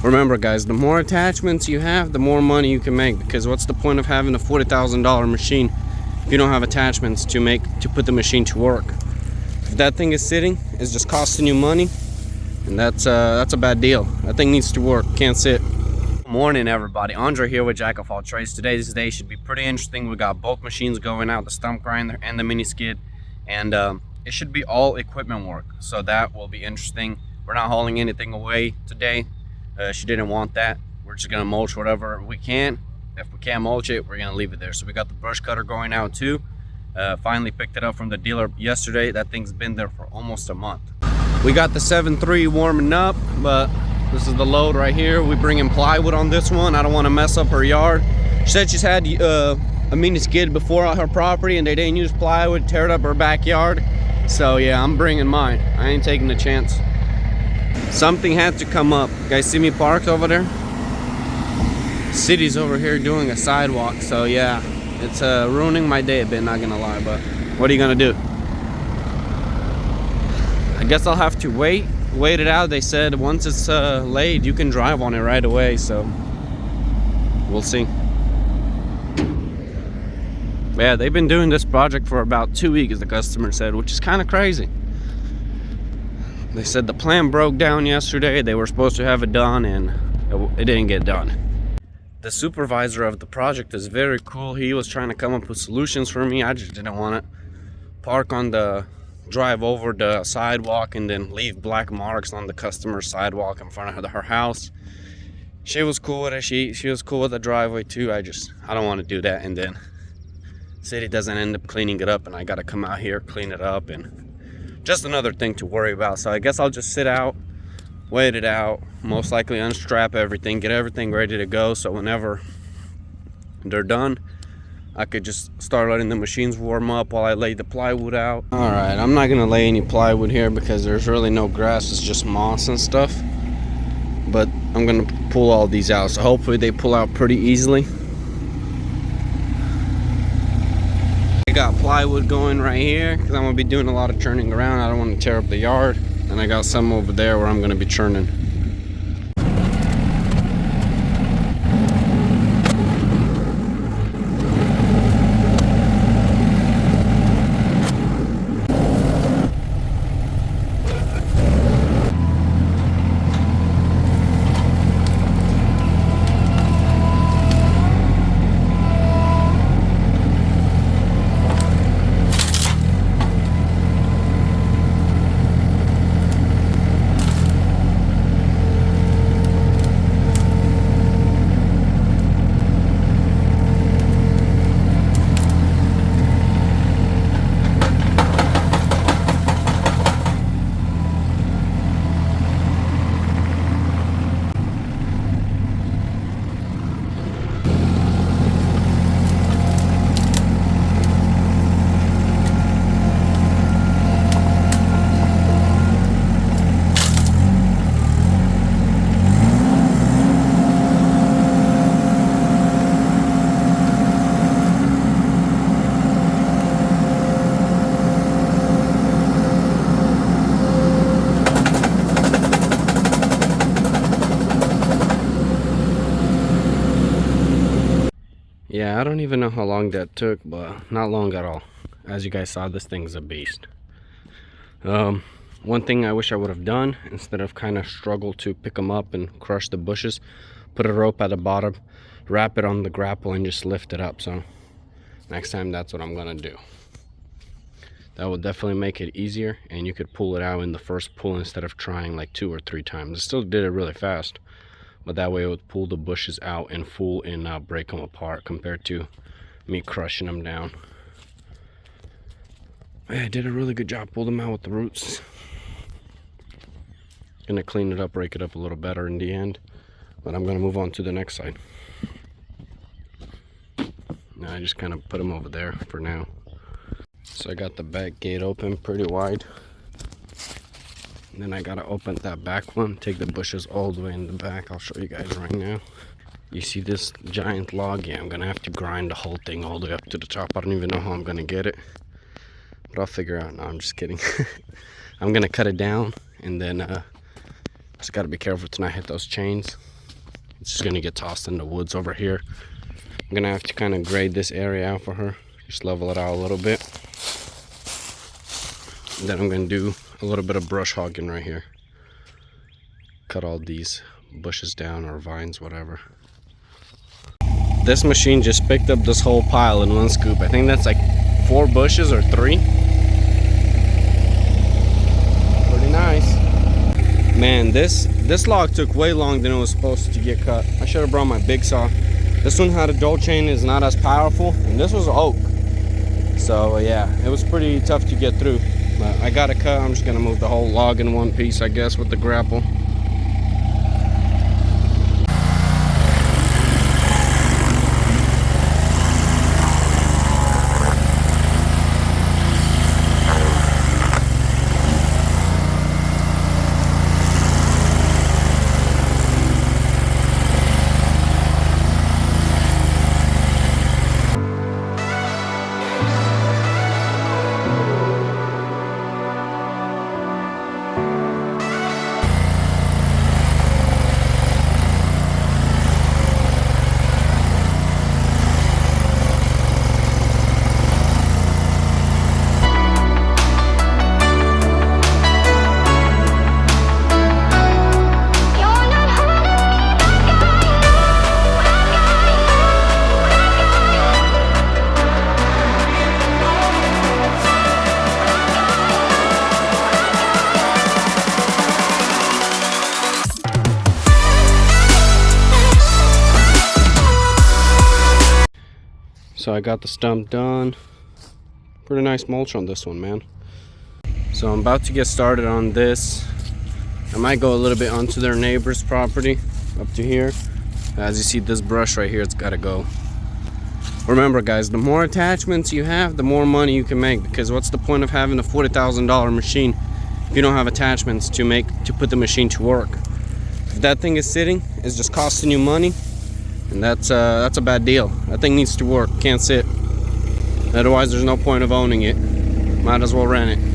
Remember guys, the more attachments you have, the more money you can make, because what's the point of having a $40,000 machine if you don't have attachments to put the machine to work? If that thing is sitting, it's just costing you money, and that's a bad deal. That thing needs to work, can't sit. Good morning everybody, Andre here with ZbWKwL Trades. Today's day should be pretty interesting. We got both machines going out, the stump grinder and the mini skid, and it should be all equipment work, so that will be interesting. We're not hauling anything away today. She didn't want that. We're just gonna mulch whatever we can. If we can't mulch it, we're gonna leave it there. So we got the brush cutter going out too. Finally picked it up from the dealer yesterday. That thing's been there for almost a month. We got the 7.3 warming up, but this is the load right here. We bring in plywood on this one. I don't want to mess up her yard. She said she's had a mini skid before on her property and they didn't use plywood, tear up her backyard. So yeah, I'm bringing mine. I ain't taking the chance. Something had to come up. You guys see me parked over there? City's over here doing a sidewalk, so yeah, it's ruining my day a bit, not gonna lie, but what are you gonna do? I guess I'll have to wait it out. They said once it's laid, you can drive on it right away, so we'll see. But yeah, they've been doing this project for about 2 weeks, the customer said, which is kind of crazy. They said the plan broke down yesterday. They were supposed to have it done and it didn't get done. The supervisor of the project is very cool. He was trying to come up with solutions for me. I just didn't want to park on the drive over the sidewalk and then leave black marks on the customer's sidewalk in front of her house. She was cool with it. She was cool with the driveway too. I don't want to do that, and then city doesn't end up cleaning it up and I got to come out here, clean it up, and just another thing to worry about. So I guess I'll just sit out, wait it out, most likely unstrap everything, get everything ready to go, so whenever they're done, I could just start letting the machines warm up while I lay the plywood out. All right, I'm not gonna lay any plywood here because there's really no grass, it's just moss and stuff. But I'm gonna pull all these out, so hopefully they pull out pretty easily. I got plywood going right here because I'm gonna be doing a lot of churning around. I don't want to tear up the yard. And I got some over there where I'm gonna be churning. Yeah, I don't even know how long that took, but not long at all. As you guys saw, this thing's a beast. One thing I wish I would have done, instead of kind of struggle to pick them up and crush the bushes, put a rope at the bottom, wrap it on the grapple, and just lift it up. So next time, that's what I'm gonna do. That will definitely make it easier, and you could pull it out in the first pull instead of trying like 2 or 3 times. It still did it really fast, but that way it would pull the bushes out in full and not break them apart compared to me crushing them down. Yeah, I did a really good job, pulled them out with the roots. Gonna clean it up, break it up a little better in the end, but I'm gonna move on to the next side. Now I just kind of put them over there for now. So I got the back gate open pretty wide. And then I gotta open that back one, take the bushes all the way in the back. I'll show you guys right now. You see this giant log? Yeah, I'm gonna have to grind the whole thing all the way up to the top. I don't even know how I'm gonna get it, but I'll figure out. No, I'm just kidding. I'm gonna cut it down, and then just gotta be careful to not hit those chains. it's just gonna get tossed in the woods over here. I'm gonna have to kind of grade this area out for her, just level it out a little bit. And then I'm gonna do a little bit of brush hogging right here. Cut all these bushes down, or vines, whatever. This machine just picked up this whole pile in one scoop. I think that's like 4 bushes or 3. Pretty nice. Man, this log took way longer than it was supposed to get cut. I should have brought my big saw. This one had a dual chain, is not as powerful, and this was oak. So yeah, it was pretty tough to get through. But I got it cut. I'm just gonna move the whole log in one piece, I guess, with the grapple. So I got the stump done. Pretty nice mulch on this one, man. So I'm about to get started on this. I might go a little bit onto their neighbor's property up to here. As you see, this brush right here, it's got to go. Remember guys, the more attachments you have, the more money you can make, because what's the point of having a $40,000 machine if you don't have attachments to put the machine to work? If that thing is sitting, it's just costing you money, and that's a bad deal. That thing needs to work, can't sit. Otherwise there's no point of owning it. Might as well rent it.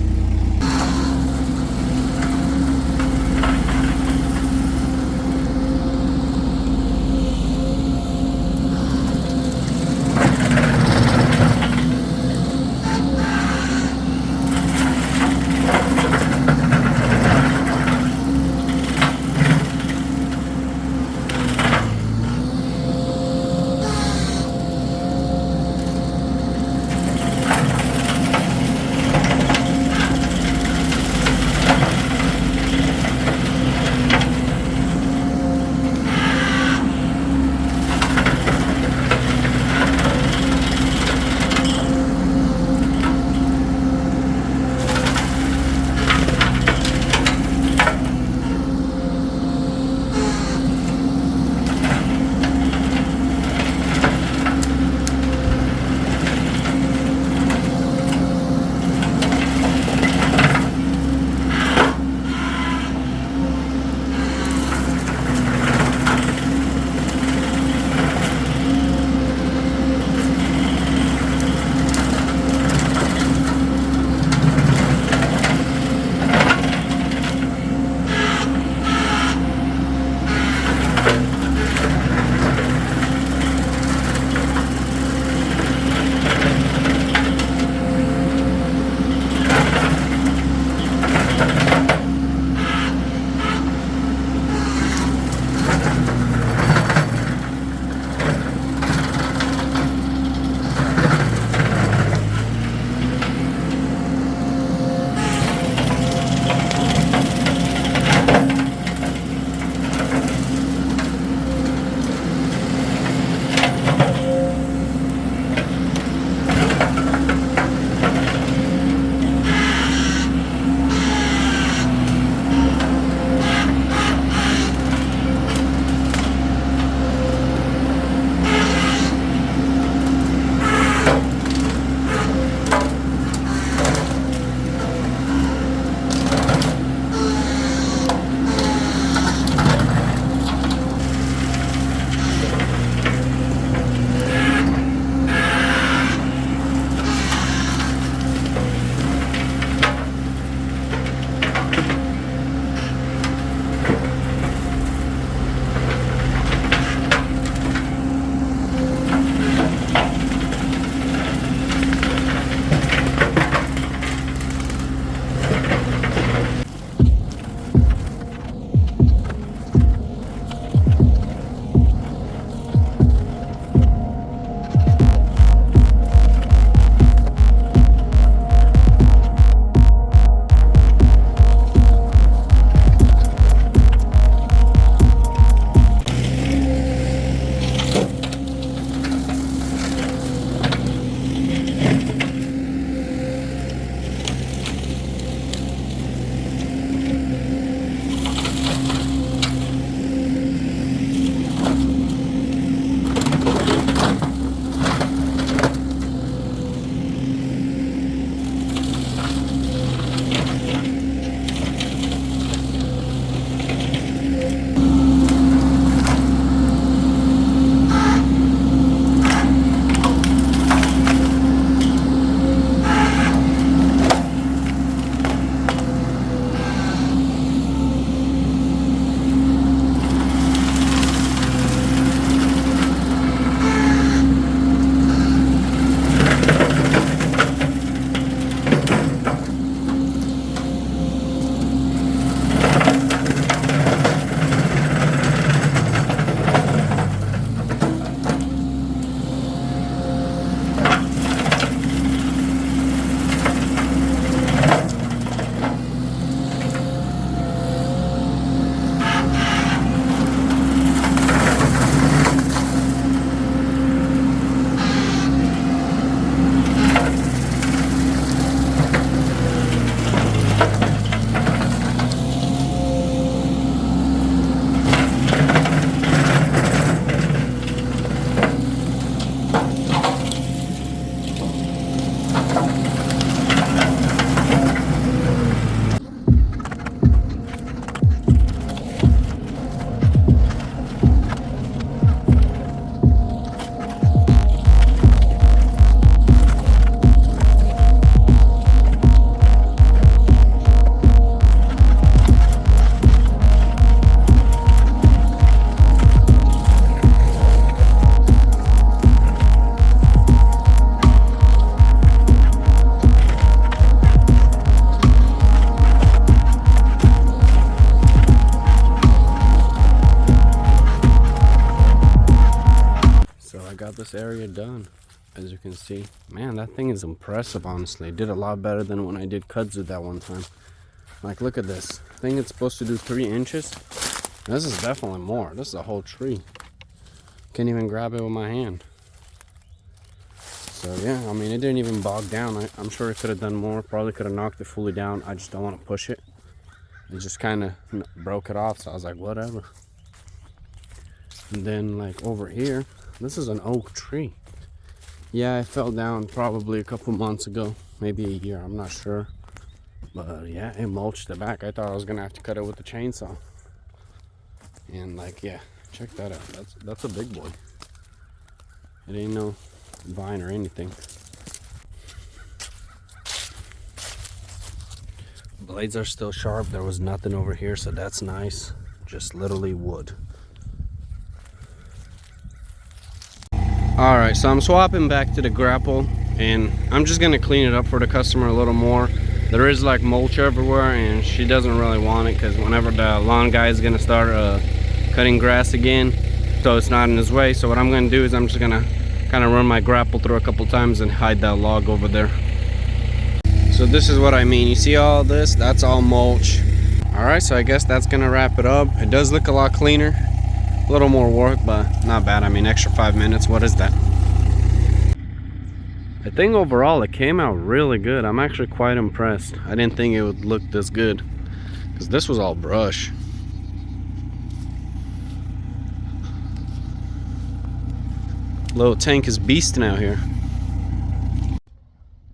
this area done. As you can see, man, that thing is impressive. Honestly, it did a lot better than when I did kudzu that one time. Like, look at this thing. It's supposed to do 3 inches. This is definitely more. This is a whole tree. Can't even grab it with my hand. So yeah, I mean, it didn't even bog down. I'm sure it could have done more. Probably could have knocked it fully down. I just don't want to push it. It just kind of broke it off. So I was like, whatever. And then like over here, this is an oak tree. Yeah, it fell down probably a couple months ago, maybe a year, I'm not sure. But yeah, it mulched the back. I thought I was gonna have to cut it with the chainsaw. And like, yeah, check that out. That's a big boy. It ain't no vine or anything. Blades are still sharp. There was nothing over here, so that's nice. Just literally wood. Alright, so I'm swapping back to the grapple, and I'm just gonna clean it up for the customer a little more. There is like mulch everywhere, and she doesn't really want it because whenever the lawn guy is gonna start cutting grass again, so it's not in his way. So what I'm gonna do is I'm just gonna kind of run my grapple through a couple times and hide that log over there. So this is what I mean. You see all this? That's all mulch. Alright, so I guess that's gonna wrap it up. It does look a lot cleaner. A little more work, but not bad. I mean, extra 5 minutes, what is that? I think overall it came out really good. I'm actually quite impressed. I didn't think it would look this good because this was all brush. Little tank is beasting out here.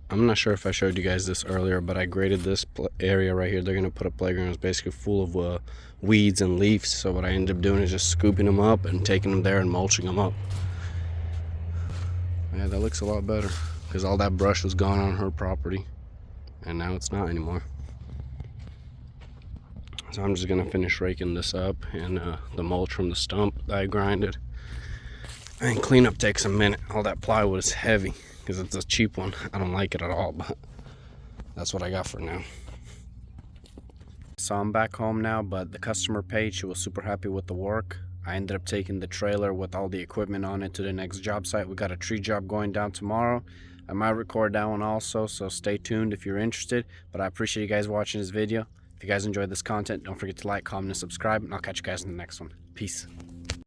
I'm not sure if I showed you guys this earlier, but I graded this area right here. They're gonna put a playground. It's basically full of weeds and leaves. So what I ended up doing is just scooping them up and taking them there and mulching them up. Yeah, that looks a lot better because all that brush was gone on her property, and now it's not anymore. So I'm just gonna finish raking this up and the mulch from the stump that I grinded. And cleanup takes a minute. All that plywood is heavy because it's a cheap one. I don't like it at all, but that's what I got for now. So I'm back home now, but the customer paid. She was super happy with the work. I ended up taking the trailer with all the equipment on it to the next job site. We got a tree job going down tomorrow. I might record that one also, so stay tuned if you're interested. But I appreciate you guys watching this video. If you guys enjoyed this content, don't forget to like, comment, and subscribe, and I'll catch you guys in the next one. Peace.